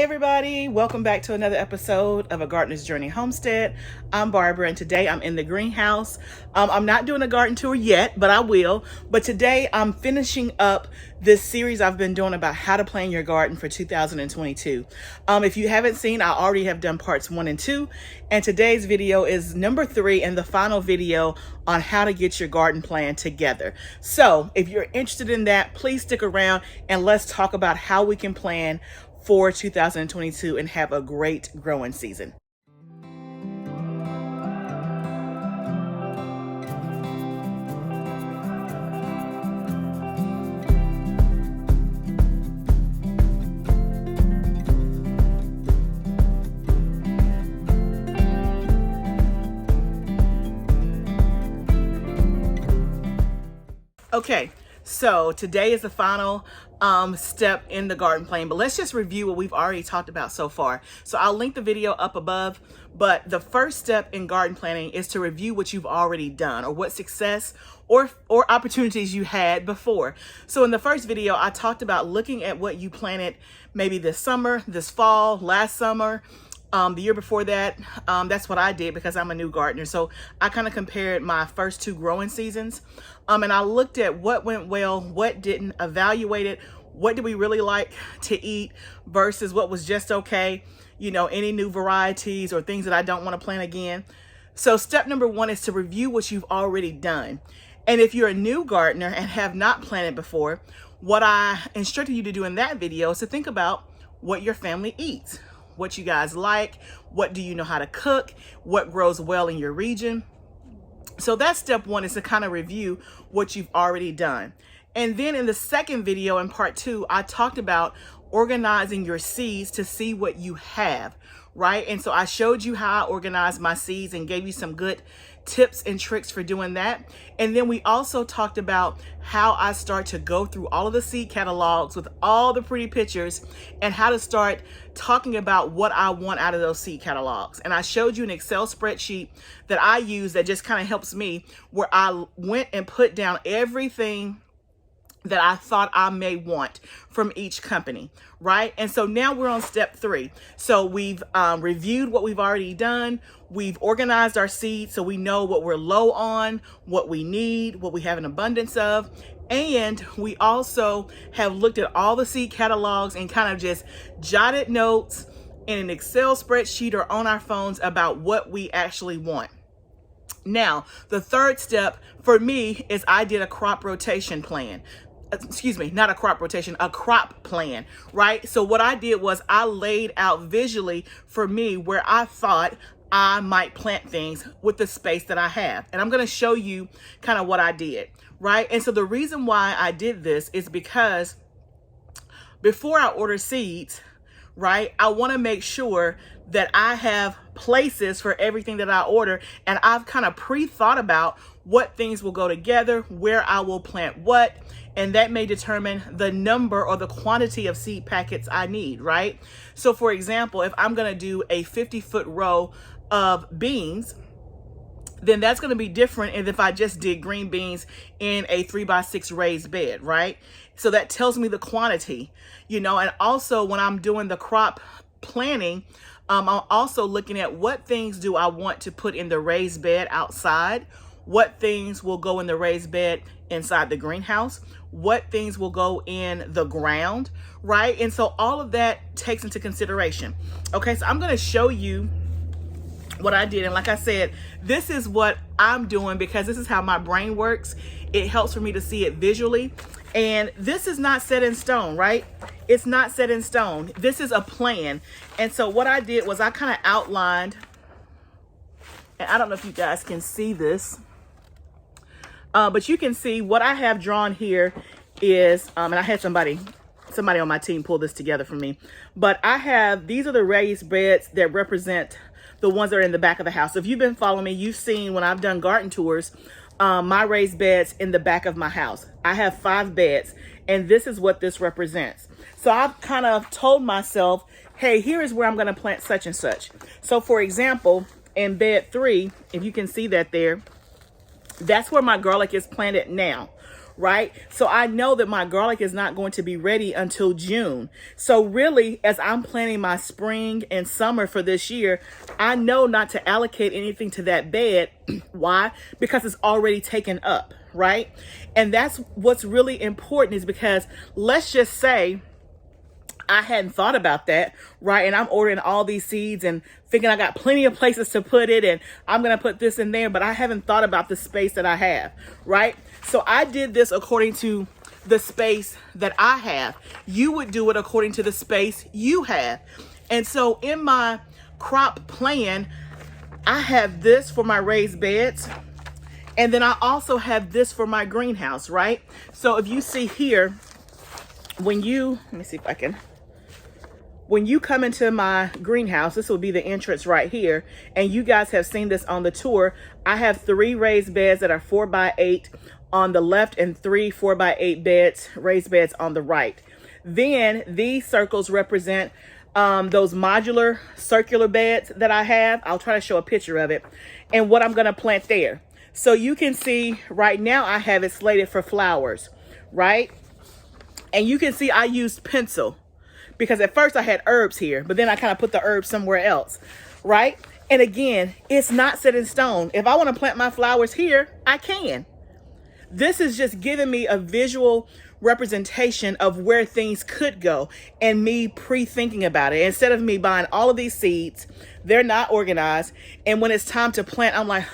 everybody, welcome back to another episode of A Gardener's Journey Homestead. I'm Barbara and today I'm in the greenhouse. I'm not doing a garden tour yet, but I will. But today I'm finishing up this series I've been doing about how to plan your garden for 2022. If you haven't seen, I already have done parts 1 and 2, and today's video is number 3 and the final video on how to get your garden plan together. So if you're interested in that, please stick around and let's talk about how we can plan for 2022 and have a great growing season. Okay, so today is the final step in the garden plan, but let's just review what we've already talked about so far. So I'll link the video up above, but the first step in garden planning is to review what you've already done or what success or opportunities you had before. So in the first video, I talked about looking at what you planted maybe this summer, this fall, last summer, the year before that. That's what I did because I'm a new gardener. So I kind of compared my first 2 growing seasons. And I looked at what went well, what didn't, evaluated what did we really like to eat versus what was just okay, you know, any new varieties or things that I don't want to plant again. So step number 1 is to review what you've already done. And if you're a new gardener and have not planted before, what I instructed you to do in that video is to think about what your family eats, what you guys like, what do you know how to cook, what grows well in your region. So that's step 1, is to kind of review what you've already done. And then in the second video in part 2, I talked about organizing your seeds to see what you have, right? And so I showed you how I organized my seeds and gave you some good tips and tricks for doing that. And then we also talked about how I start to go through all of the seed catalogs with all the pretty pictures and how to start talking about what I want out of those seed catalogs. And I showed you an Excel spreadsheet that I use that just kind of helps me, where I went and put down everything that I thought I may want from each company, right? And so now we're on step 3. So we've reviewed what we've already done. We've organized our seeds so we know what we're low on, what we need, what we have an abundance of. And we also have looked at all the seed catalogs and kind of just jotted notes in an Excel spreadsheet or on our phones about what we actually want. Now, the third step for me is I did a crop rotation plan. Excuse me, not a crop rotation, a crop plan, right? So what I did was I laid out visually for me where I thought I might plant things with the space that I have. And I'm going to show you kind of what I did, right? And so the reason why I did this is because before I order seeds, right, I want to make sure that I have places for everything that I order, and I've kind of pre-thought about what things will go together, where I will plant what, and that may determine the number or the quantity of seed packets I need, right? So for example, if I'm going to do a 50-foot row of beans, then that's going to be different than if I just did green beans in a 3x6 raised bed, right? So that tells me the quantity, you know. And also when I'm doing the crop planning, I'm also looking at what things do I want to put in the raised bed outside, what things will go in the raised bed inside the greenhouse, what things will go in the ground, right? And so all of that takes into consideration. Okay, so I'm going to show you what I did. And like I said, this is what I'm doing because this is how my brain works. It helps for me to see it visually. And this is not set in stone, right? It's not set in stone. This is a plan. And so what I did was I kind of outlined, and I don't know if you guys can see this, but you can see what I have drawn here is, and I had somebody on my team pull this together for me, but I have, these are the raised beds that represent the ones that are in the back of the house. So if you've been following me, you've seen when I've done garden tours, my raised beds in the back of my house. I have 5 beds, and this is what this represents. So I've kind of told myself, hey, here is where I'm going to plant such and such. So for example, in bed 3, if you can see that there, that's where my garlic is planted now, right? So I know that my garlic is not going to be ready until June. So really, as I'm planning my spring and summer for this year, I know not to allocate anything to that bed. Why? Because it's already taken up, right? And that's what's really important, is because let's just say I hadn't thought about that, right? And I'm ordering all these seeds and thinking I got plenty of places to put it, and I'm going to put this in there, but I haven't thought about the space that I have, right? So I did this according to the space that I have. You would do it according to the space you have. And so in my crop plan, I have this for my raised beds. And then I also have this for my greenhouse, right? So if you see here, when you come into my greenhouse, this will be the entrance right here. And you guys have seen this on the tour. I have 3 raised beds that are 4x8 on the left and 3 4x8 beds, raised beds on the right. Then these circles represent those modular circular beds that I have. I'll try to show a picture of it and what I'm going to plant there. So you can see right now I have it slated for flowers, right? And you can see I used pencil, because at first I had herbs here, but then I kind of put the herbs somewhere else, right? And again, it's not set in stone. If I want to plant my flowers here, I can. This is just giving me a visual representation of where things could go and me pre-thinking about it. Instead of me buying all of these seeds, they're not organized. And when it's time to plant, I'm like,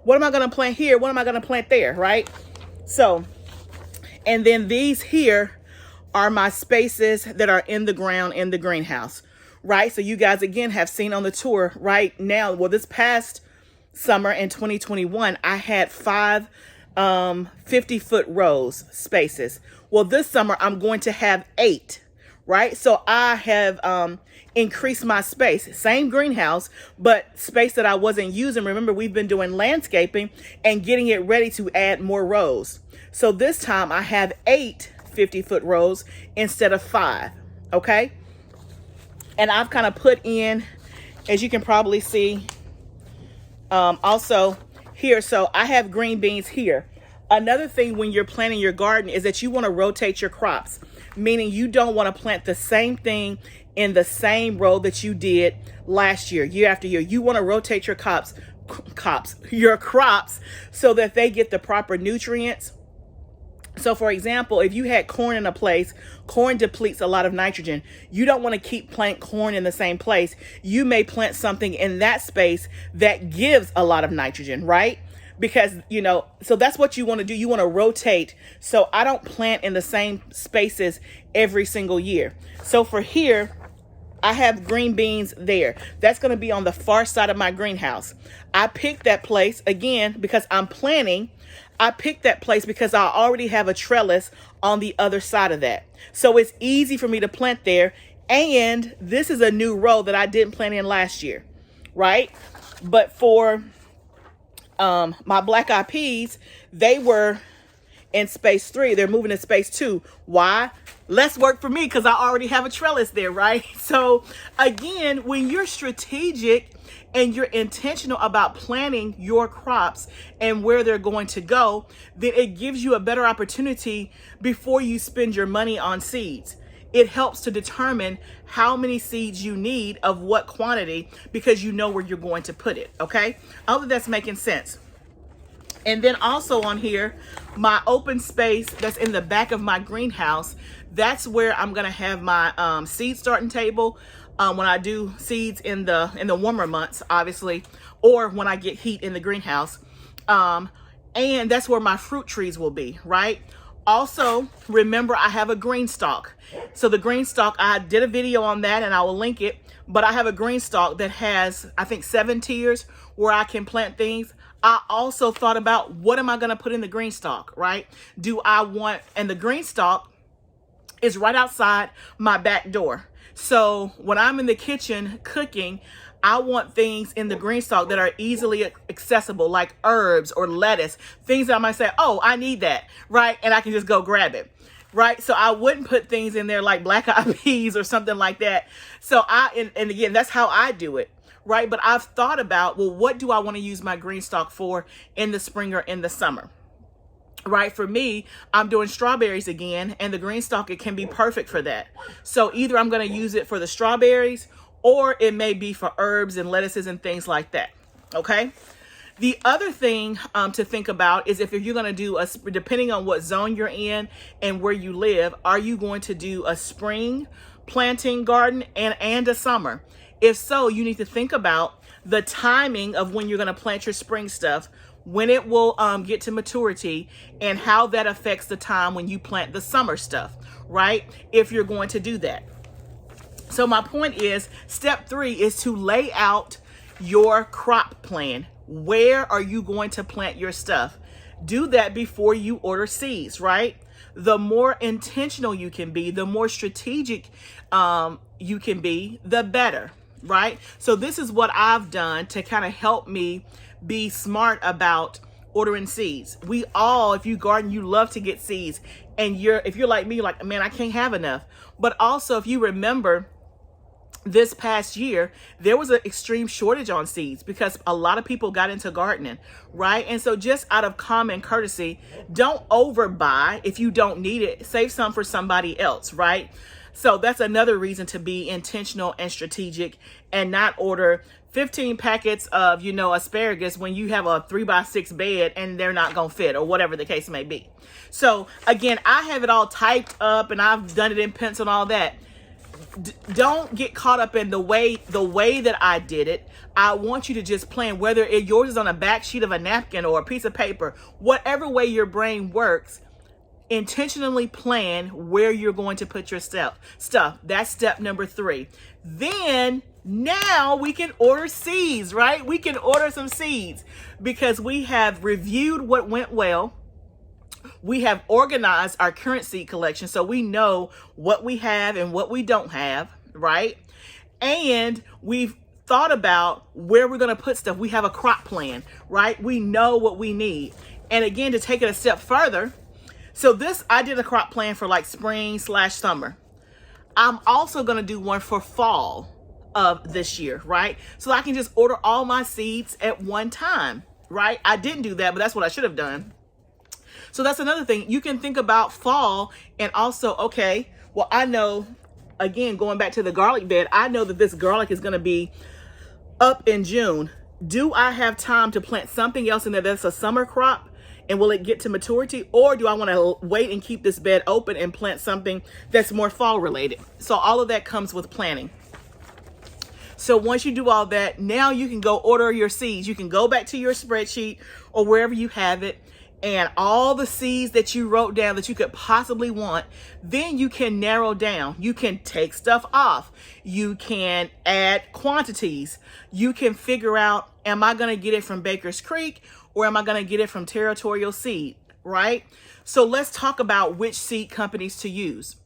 what am I going to plant here? What am I going to plant there, right? So, and then these here are my spaces that are in the ground in the greenhouse, right? So you guys, again, have seen on the tour right now, well, this past summer in 2021, I had 5 50-foot rows spaces. Well, this summer, I'm going to have 8, right? So I have increased my space. Same greenhouse, but space that I wasn't using. Remember, we've been doing landscaping and getting it ready to add more rows. So this time I have 8 50-foot rows instead of 5, okay? And I've kind of put in, as you can probably see, also here, so I have green beans here. Another thing when you're planting your garden is that you want to rotate your crops, meaning you don't want to plant the same thing in the same row that you did last year, year after year. You want to rotate your crops so that they get the proper nutrients. So for example, if you had corn in a place, corn depletes a lot of nitrogen. You don't want to keep planting corn in the same place. You may plant something in that space that gives a lot of nitrogen, right? Because, you know, so that's what you want to do. You want to rotate. So I don't plant in the same spaces every single year. So for here, I have green beans there. That's going to be on the far side of my greenhouse. I picked that place again because I'm planning. I picked that place because I already have a trellis on the other side of that. So it's easy for me to plant there. And this is a new row that I didn't plant in last year, right? But for my black eyed peas, they were in space 3. They're moving to space 2. Why? Less work for me because I already have a trellis there, right? So again, when you're strategic and you're intentional about planning your crops and where they're going to go, then it gives you a better opportunity before you spend your money on seeds. It helps to determine how many seeds you need of what quantity because you know where you're going to put it, okay? I hope that's making sense. And then also on here, my open space that's in the back of my greenhouse, that's where I'm gonna have my seed starting table when I do seeds in the warmer months, obviously, or when I get heat in the greenhouse. And that's where my fruit trees will be, right? Also, remember I have a green stalk. So the green stalk, I did a video on that and I will link it, but I have a green stalk that has, I think, 7 tiers where I can plant things. I also thought about what am I going to put in the green stalk, right? And the green stalk is right outside my back door. So when I'm in the kitchen cooking, I want things in the green stalk that are easily accessible, like herbs or lettuce, things that I might say, oh, I need that, right? And I can just go grab it, right? So I wouldn't put things in there like black eyed peas or something like that. So and again, that's how I do it, right? But I've thought about, well, what do I want to use my green stalk for in the spring or in the summer? right? For me, I'm doing strawberries again, and the green stalk, it can be perfect for that. So either I'm going to use it for the strawberries, or it may be for herbs and lettuces and things like that. Okay. The other thing to think about is if you're going to do depending on what zone you're in and where you live, are you going to do a spring planting garden and a summer? If so, you need to think about the timing of when you're going to plant your spring stuff, when it will get to maturity, and how that affects the time when you plant the summer stuff, right? If you're going to do that. So my point is, step 3 is to lay out your crop plan. Where are you going to plant your stuff? Do that before you order seeds, right? The more intentional you can be, the more strategic you can be, the better, right? So this is what I've done to kind of help me be smart about ordering seeds. We all, if you garden, you love to get seeds. And if you're like me, you're like, man, I can't have enough. But also, if you remember, this past year, there was an extreme shortage on seeds because a lot of people got into gardening, right? And so just out of common courtesy, don't overbuy if you don't need it. Save some for somebody else, right? So that's another reason to be intentional and strategic and not order 15 packets of, asparagus when you have a 3x6 bed and they're not going to fit, or whatever the case may be. So again, I have it all typed up and I've done it in pencil and all that. Don't get caught up in the way that I did it. I want you to just plan, whether yours is on a back sheet of a napkin or a piece of paper, whatever way your brain works. Intentionally plan where you're going to put your stuff. That's step number 3. Then now we can order seeds, right? We can order some seeds because we have reviewed what went well. We have organized our current seed collection, so we know what we have and what we don't have, right? And we've thought about where we're going to put stuff. We have a crop plan, right? We know what we need. And again, to take it a step further, so I did a crop plan for like spring/summer. I'm also going to do one for fall of this year, right? So I can just order all my seeds at one time, right? I didn't do that, but that's what I should have done. So that's another thing. You can think about fall and also, okay, well, I know, again, going back to the garlic bed, I know that this garlic is going to be up in June. Do I have time to plant something else in there that's a summer crop? And will it get to maturity? Or do I want to wait and keep this bed open and plant something that's more fall related? So all of that comes with planning. So once you do all that, now you can go order your seeds. You can go back to your spreadsheet or wherever you have it, and all the seeds that you wrote down that you could possibly want, then you can narrow down. You can take stuff off. You can add quantities. You can figure out, am I going to get it from Baker's Creek or am I going to get it from Territorial Seed, right? So let's talk about which seed companies to use.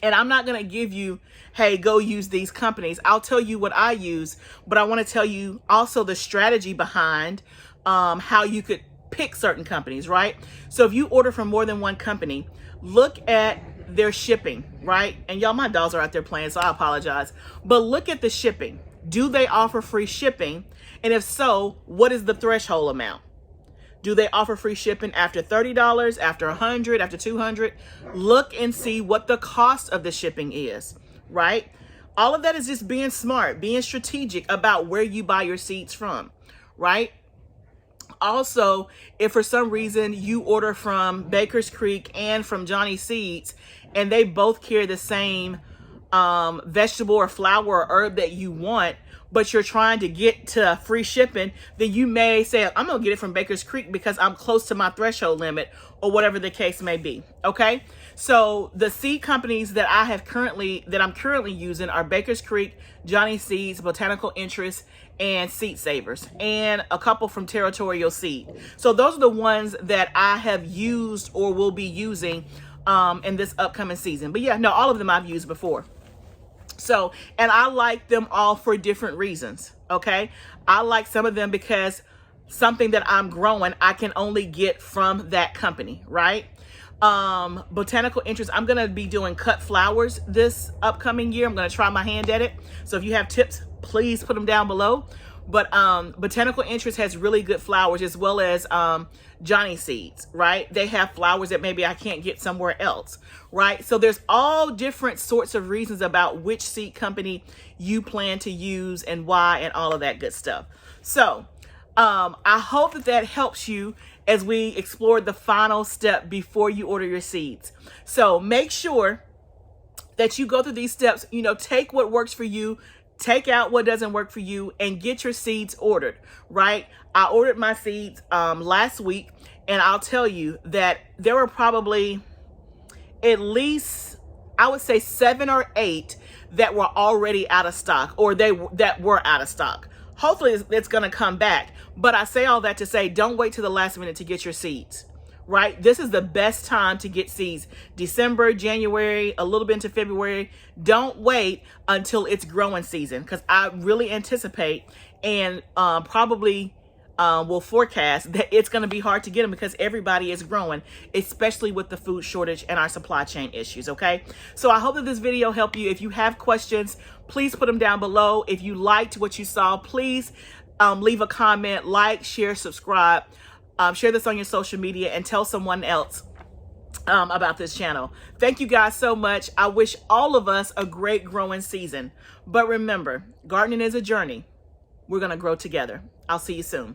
And I'm not going to give you, hey, go use these companies. I'll tell you what I use, but I want to tell you also the strategy behind how you could pick certain companies, right? So if you order from more than one company, look at their shipping, right? And y'all, my dolls are out there playing, so I apologize. But look at the shipping. Do they offer free shipping? And if so, what is the threshold amount? Do they offer free shipping after $30, after $100, after $200? Look and see what the cost of the shipping is, right? All of that is just being smart, being strategic about where you buy your seeds from, right? Also, if for some reason you order from Baker's Creek and from Johnny Seeds, and they both carry the same vegetable or flower or herb that you want, but you're trying to get to free shipping, then you may say, I'm going to get it from Baker's Creek because I'm close to my threshold limit, or whatever the case may be. Okay. So the seed companies that I'm currently using are Baker's Creek, Johnny Seeds, Botanical Interest, and Seed Savers, and a couple from Territorial Seed. So those are the ones that I have used or will be using in this upcoming season. But yeah, no, all of them I've used before. So, and I like them all for different reasons. Okay. I like some of them because something that I'm growing, I can only get from that company, right? Botanical Interest, I'm going to be doing cut flowers this upcoming year. I'm going to try my hand at it. So if you have tips, please put them down below. But Botanical Interest has really good flowers, as well as Johnny Seeds, right? They have flowers that maybe I can't get somewhere else, right? So there's all different sorts of reasons about which seed company you plan to use and why and all of that good stuff. So I hope that helps you as we explore the final step before you order your seeds. So make sure that you go through these steps, take what works for you, take out what doesn't work for you, and get your seeds ordered, right? I ordered my seeds last week, and I'll tell you that there were probably at least, I would say 7 or 8 that were already out of stock, or that were out of stock. Hopefully it's going to come back. But I say all that to say, don't wait till the last minute to get your seeds, right? This is the best time to get seeds. December, January, a little bit into February. Don't wait until it's growing season, because I really anticipate and probably will forecast that it's going to be hard to get them because everybody is growing, especially with the food shortage and our supply chain issues, okay? So I hope that this video helped you. If you have questions, please put them down below. If you liked what you saw, please leave a comment, like, share, subscribe. Share this on your social media and tell someone else about this channel. Thank you guys so much. I wish all of us a great growing season. But remember, gardening is a journey. We're going to grow together. I'll see you soon.